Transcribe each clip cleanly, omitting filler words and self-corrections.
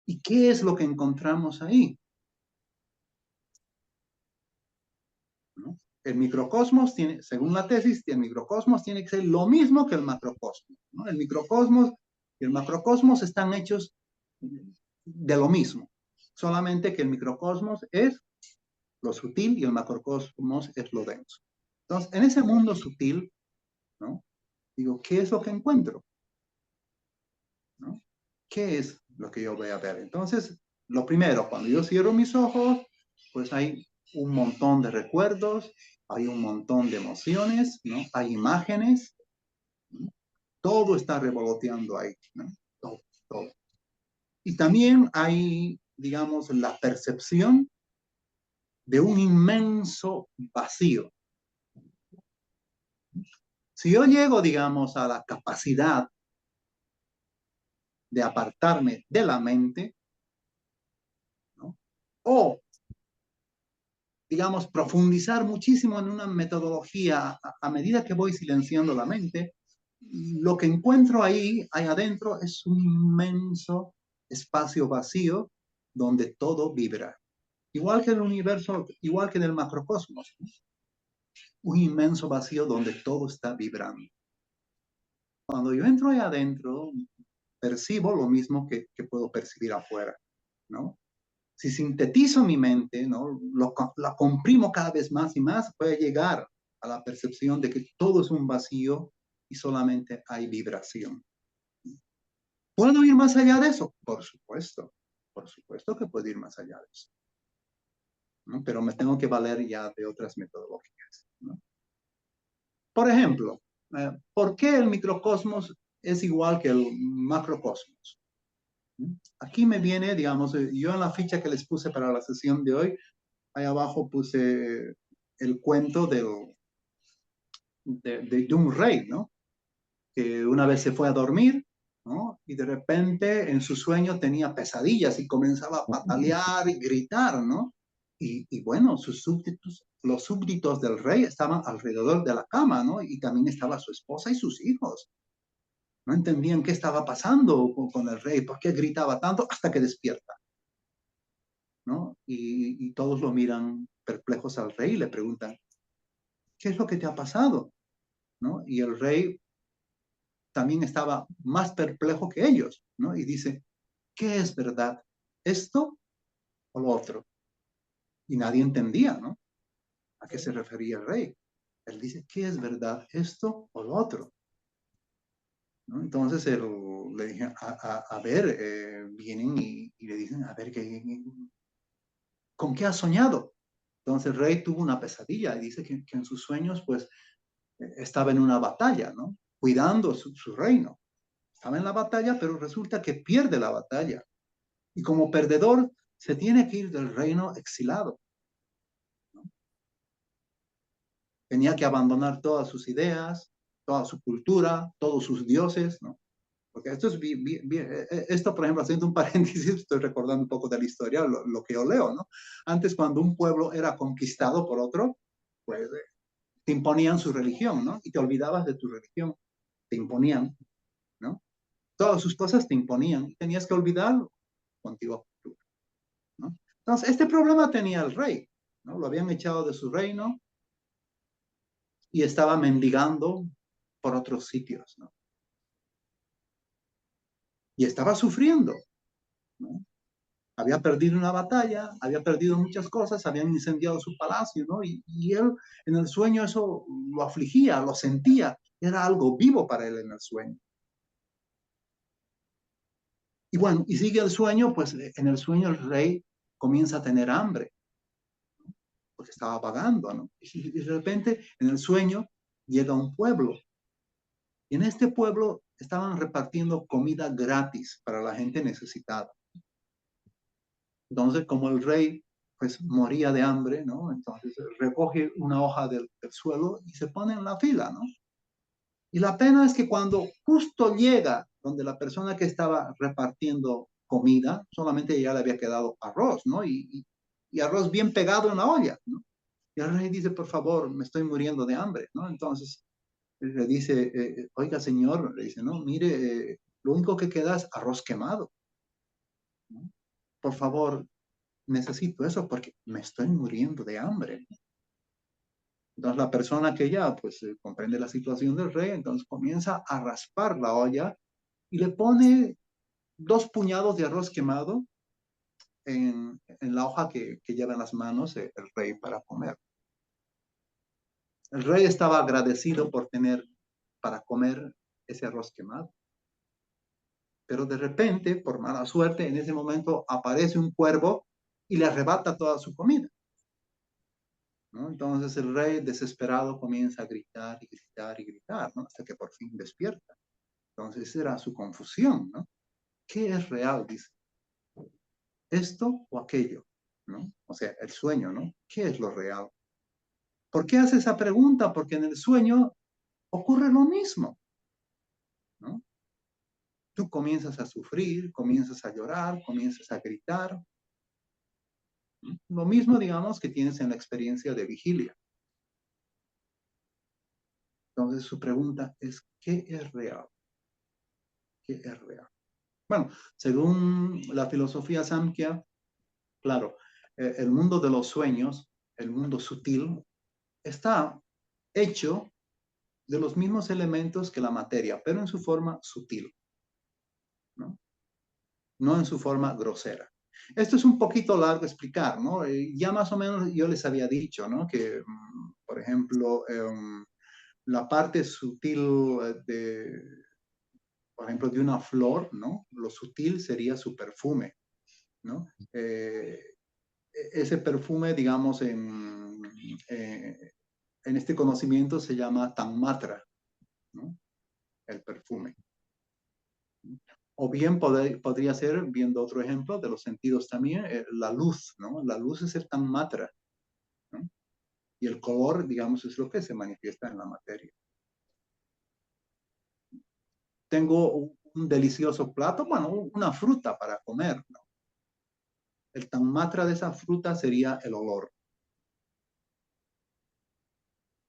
¿Y qué es lo que encontramos ahí? ¿No? El microcosmos tiene, según la tesis, el microcosmos tiene que ser lo mismo que el macrocosmos, ¿no? El microcosmos y el macrocosmos están hechos de lo mismo, solamente que el microcosmos es lo sutil y el macrocosmos es lo denso. Entonces, en ese mundo sutil, ¿no? Digo, ¿qué es lo que encuentro? ¿No? ¿Qué es lo que yo voy a ver? Entonces, lo primero, cuando yo cierro mis ojos, pues hay un montón de recuerdos, hay un montón de emociones, ¿no? Hay imágenes, ¿no? Todo está revoloteando ahí, ¿no? Todo, todo. Y también hay, digamos, la percepción de un inmenso vacío. Si yo llego, digamos, a la capacidad de apartarme de la mente, ¿no? O digamos, profundizar muchísimo en una metodología a medida que voy silenciando la mente, lo que encuentro ahí adentro es un inmenso espacio vacío donde todo vibra. Igual que el universo, igual que en el macrocosmos, ¿no? Un inmenso vacío donde todo está vibrando. Cuando yo entro ahí adentro, percibo lo mismo que puedo percibir afuera, ¿no? Si sintetizo mi mente, ¿no? La comprimo cada vez más y más, puede llegar a la percepción de que todo es un vacío y solamente hay vibración. ¿Puedo ir más allá de eso? Por supuesto que puedo ir más allá de eso, ¿no? Pero me tengo que valer ya de otras metodologías, ¿no? Por ejemplo, ¿por qué el microcosmos es igual que el macrocosmos? Aquí me viene, digamos, yo en la ficha que les puse para la sesión de hoy, ahí abajo puse el cuento de un rey, ¿no? Que una vez se fue a dormir, ¿no? Y de repente en su sueño tenía pesadillas y comenzaba a patalear y gritar, ¿no? Y bueno, sus súbditos, los súbditos del rey estaban alrededor de la cama, ¿no? Y también estaba su esposa y sus hijos. No entendían qué estaba pasando con el rey, por qué gritaba tanto hasta que despierta, ¿no? Y todos lo miran perplejos al rey y le preguntan, ¿qué es lo que te ha pasado? ¿No? Y el rey también estaba más perplejo que ellos, ¿no? Y dice, ¿qué es verdad? ¿Esto o lo otro? Y nadie entendía, ¿no? ¿A qué se refería el rey? Él dice, ¿qué es verdad? ¿Esto o lo otro? ¿No? Entonces le dije, a ver, vienen y le dicen, a ver, ¿con qué has soñado? Entonces el rey tuvo una pesadilla y dice que en sus sueños, pues, estaba en una batalla, ¿no? Cuidando su reino. Estaba en la batalla, pero resulta que pierde la batalla. Y como perdedor, se tiene que ir del reino exilado, ¿no? Tenía que abandonar todas sus ideas, toda su cultura, todos sus dioses, ¿no? Porque esto es, esto, por ejemplo, haciendo un paréntesis, estoy recordando un poco de la historia, lo que yo leo, ¿no? Antes, cuando un pueblo era conquistado por otro, pues te imponían su religión, ¿no? Y te olvidabas de tu religión, te imponían, ¿no? Todas sus cosas te imponían, tenías que olvidarlo contigo, ¿no? Entonces, este problema tenía el rey, ¿no? Lo habían echado de su reino y estaba mendigando por otros sitios, ¿no? Y estaba sufriendo, ¿no? Había perdido una batalla, había perdido muchas cosas, habían incendiado su palacio, ¿no? Y él en el sueño eso lo afligía, lo sentía, era algo vivo para él en el sueño. Y bueno, y sigue el sueño, pues en el sueño el rey comienza a tener hambre, porque estaba vagando, ¿no? Y de repente en el sueño llega un pueblo. Y en este pueblo estaban repartiendo comida gratis para la gente necesitada. Entonces, como el rey pues moría de hambre, ¿no? Entonces recoge una hoja del suelo y se pone en la fila, ¿no? Y la pena es que cuando justo llega donde la persona que estaba repartiendo comida, solamente ya le había quedado arroz, ¿no? Y arroz bien pegado en la olla, ¿no? Y el rey dice, por favor, me estoy muriendo de hambre, ¿no? Entonces le dice, oiga, señor, le dice, no, mire, lo único que queda es arroz quemado, ¿no? por favor, necesito eso porque me estoy muriendo de hambre. Entonces la persona que ya pues comprende la situación del rey, entonces comienza a raspar la olla y le pone 2 puñados de arroz quemado en la hoja que lleva en las manos el rey para comer. El rey estaba agradecido por tener para comer ese arroz quemado. Pero de repente, por mala suerte, en ese momento aparece un cuervo y le arrebata toda su comida, ¿no? Entonces el rey desesperado comienza a gritar y gritar y gritar, ¿no? Hasta que por fin despierta. Entonces esa era su confusión, ¿no? ¿Qué es real? Dice, ¿esto o aquello? ¿No? O sea, el sueño, ¿no? ¿Qué es lo real? ¿Por qué hace esa pregunta? Porque en el sueño ocurre lo mismo, ¿no? Tú comienzas a sufrir, comienzas a llorar, comienzas a gritar. ¿No? Lo mismo, digamos, que tienes en la experiencia de vigilia. Entonces su pregunta es, ¿qué es real? ¿Qué es real? Bueno, según la filosofía Samkhya, claro, el mundo de los sueños, el mundo sutil, está hecho de los mismos elementos que la materia, pero en su forma sutil, ¿no? No en su forma grosera. Esto es un poquito largo explicar, ¿no? Ya más o menos yo les había dicho, ¿no? Que, por ejemplo, la parte sutil por ejemplo, de una flor, ¿no? Lo sutil sería su perfume, ¿no? Ese perfume, digamos, en este conocimiento se llama tanmatra, ¿no? El perfume. O bien podría ser, viendo otro ejemplo de los sentidos también, la luz, ¿no? La luz es el tanmatra, ¿no? Y el color, digamos, es lo que se manifiesta en la materia. Tengo un delicioso plato, bueno, una fruta para comer, ¿no? El tanmatra de esa fruta sería el olor,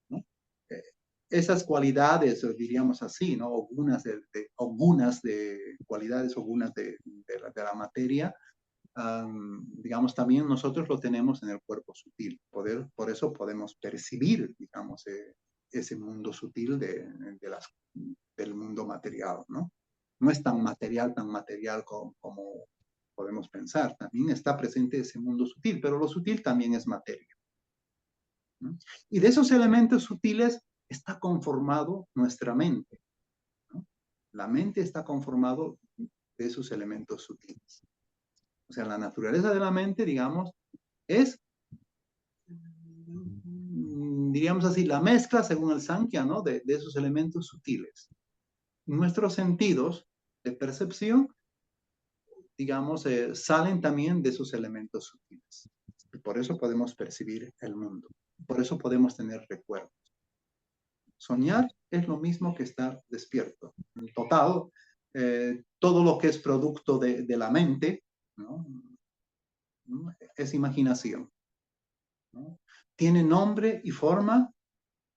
¿no? Eh, esas cualidades, diríamos así, ¿no? Algunas de cualidades, algunas de la materia, digamos, también nosotros lo tenemos en el cuerpo sutil. Por eso podemos percibir, digamos, ese mundo sutil del mundo material, ¿no? No es tan material como podemos pensar. También está presente ese mundo sutil, pero lo sutil también es materia, ¿no? Y de esos elementos sutiles está conformado nuestra mente, ¿no? La mente está conformado de esos elementos sutiles. O sea, la naturaleza de la mente, digamos, es, diríamos así, la mezcla, según el Sankhya, ¿no? De esos elementos sutiles. Nuestros sentidos de percepción, digamos, salen también de esos elementos sutiles. Y por eso podemos percibir el mundo. Por eso podemos tener recuerdos. Soñar es lo mismo que estar despierto. En total, todo lo que es producto de la mente, ¿no? Es imaginación, ¿no? Tiene nombre y forma,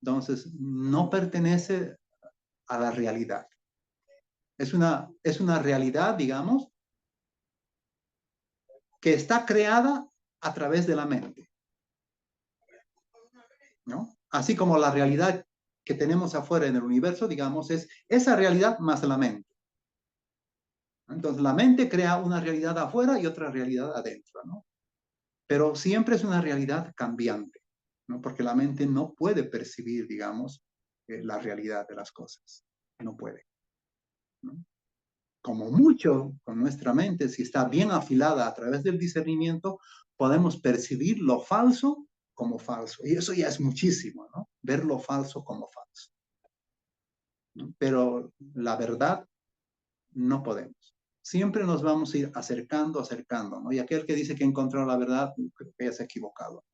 entonces no pertenece a la realidad. Es una realidad, digamos, que está creada a través de la mente, ¿no? Así como la realidad que tenemos afuera en el universo, digamos, es esa realidad más la mente. Entonces, la mente crea una realidad afuera y otra realidad adentro, ¿no? Pero siempre es una realidad cambiante, ¿no? Porque la mente no puede percibir, digamos, la realidad de las cosas. No puede, ¿no? Como mucho con nuestra mente, si está bien afilada a través del discernimiento, podemos percibir lo falso como falso. Y eso ya es muchísimo, ¿no? Ver lo falso como falso, ¿no? Pero la verdad no podemos. Siempre nos vamos a ir acercando, acercando, ¿no? Y aquel que dice que encontró la verdad, creo que ya se ha equivocado.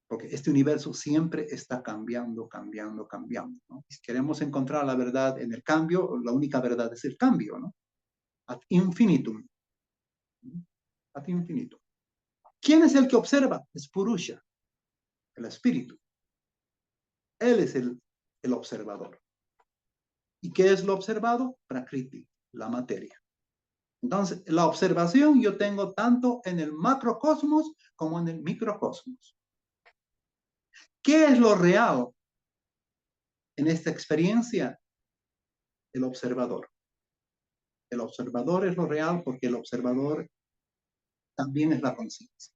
Porque este universo siempre está cambiando, cambiando, cambiando, ¿no? Si queremos encontrar la verdad en el cambio, la única verdad es el cambio, ¿no? Ad infinitum. Ad infinitum. ¿Quién es el que observa? Es Purusha, el espíritu. Él es el observador. ¿Y qué es lo observado? Prakriti, la materia. Entonces, la observación yo tengo tanto en el macrocosmos como en el microcosmos. ¿Qué es lo real en esta experiencia? El observador. El observador es lo real porque el observador también es la conciencia.